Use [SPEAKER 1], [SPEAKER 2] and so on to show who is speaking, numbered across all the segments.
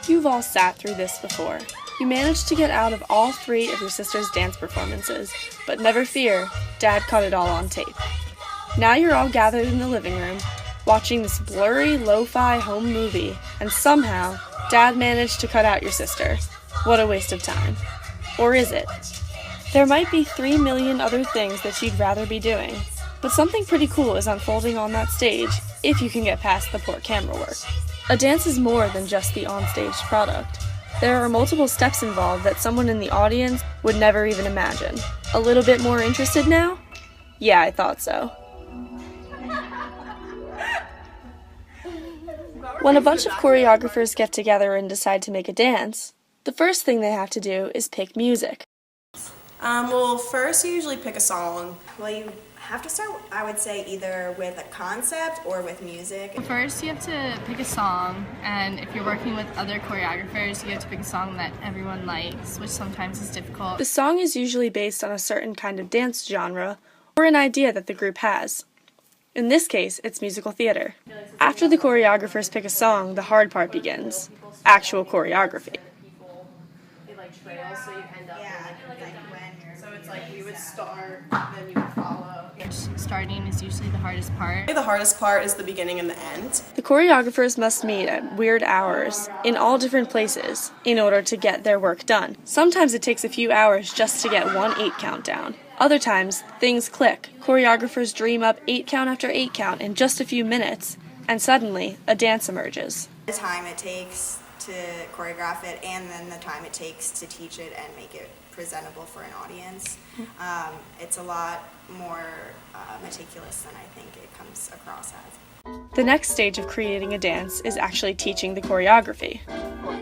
[SPEAKER 1] You've all sat through this before. You managed to get out of all 3 of your sister's dance performances, but never fear, Dad caught it all on tape. Now you're all gathered in the living room, watching this blurry, lo-fi home movie, and somehow, Dad managed to cut out your sister. What a waste of time. Or is it? There might be 3 million other things that you'd rather be doing, but something pretty cool is unfolding on that stage if you can get past the poor camera work. A dance is more than just the onstage product. There are multiple steps involved that someone in the audience would never even imagine. A little bit more interested now? Yeah, I thought so. When a bunch of choreographers get together and decide to make a dance, the first thing they have to do is pick music.
[SPEAKER 2] Well, first you usually pick a song.
[SPEAKER 3] Well, you have to start, I would say, either with a concept or with music.
[SPEAKER 4] First, you have to pick a song, and if you're working with other choreographers, you have to pick a song that everyone likes, which sometimes is difficult.
[SPEAKER 1] The song is usually based on a certain kind of dance genre or an idea that the group has. In this case, it's musical theater. After the choreographers pick a song, the hard part begins. Actual choreography.
[SPEAKER 2] Trails, so you end up so it's like we would start, then you would follow.
[SPEAKER 4] Starting is usually the hardest part.
[SPEAKER 2] The hardest part is the beginning and the end.
[SPEAKER 1] The choreographers must meet at weird hours, in all different places, in order to get their work done. Sometimes it takes a few hours just to get 1 8 count down. Other times, things click. Choreographers dream up 8 count after 8 count in just a few minutes, and suddenly, a dance emerges.
[SPEAKER 3] The time it takes to choreograph it and then the time it takes to teach it and make it presentable for an audience. It's a lot more meticulous than I think it comes across as.
[SPEAKER 1] The next stage of creating a dance is actually teaching the choreography.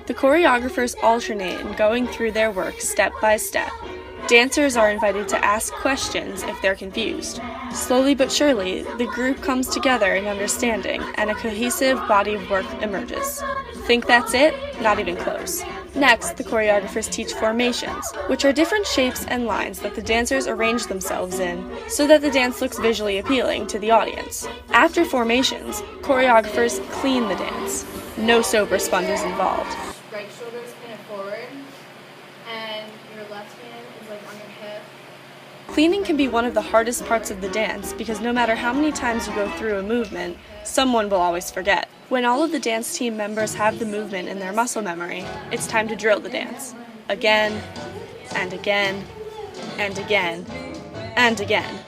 [SPEAKER 1] The choreographers alternate in going through their work step by step. Dancers are invited to ask questions if they're confused. Slowly but surely, the group comes together in understanding, and a cohesive body of work emerges. Think that's it? Not even close. Next, the choreographers teach formations, which are different shapes and lines that the dancers arrange themselves in so that the dance looks visually appealing to the audience. After formations, choreographers clean the dance. No soap or sponges involved.
[SPEAKER 4] Right shoulder is kind of forward, and your left hand is like on your hip.
[SPEAKER 1] Cleaning can be one of the hardest parts of the dance because no matter how many times you go through a movement, someone will always forget. When all of the dance team members have the movement in their muscle memory, it's time to drill the dance. Again, and again, and again, and again.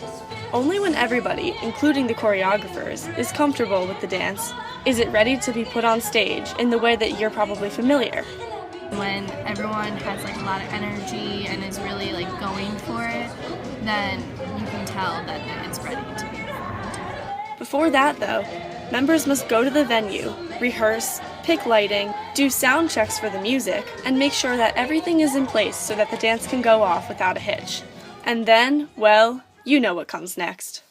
[SPEAKER 1] Only when everybody, including the choreographers, is comfortable with the dance, is it ready to be put on stage in the way that you're probably familiar.
[SPEAKER 4] When everyone has like a lot of energy and is really like going for it, then you can tell that it's ready to be performed.
[SPEAKER 1] Before that, though, members must go to the venue, rehearse, pick lighting, do sound checks for the music, and make sure that everything is in place so that the dance can go off without a hitch. And then, well, you know what comes next.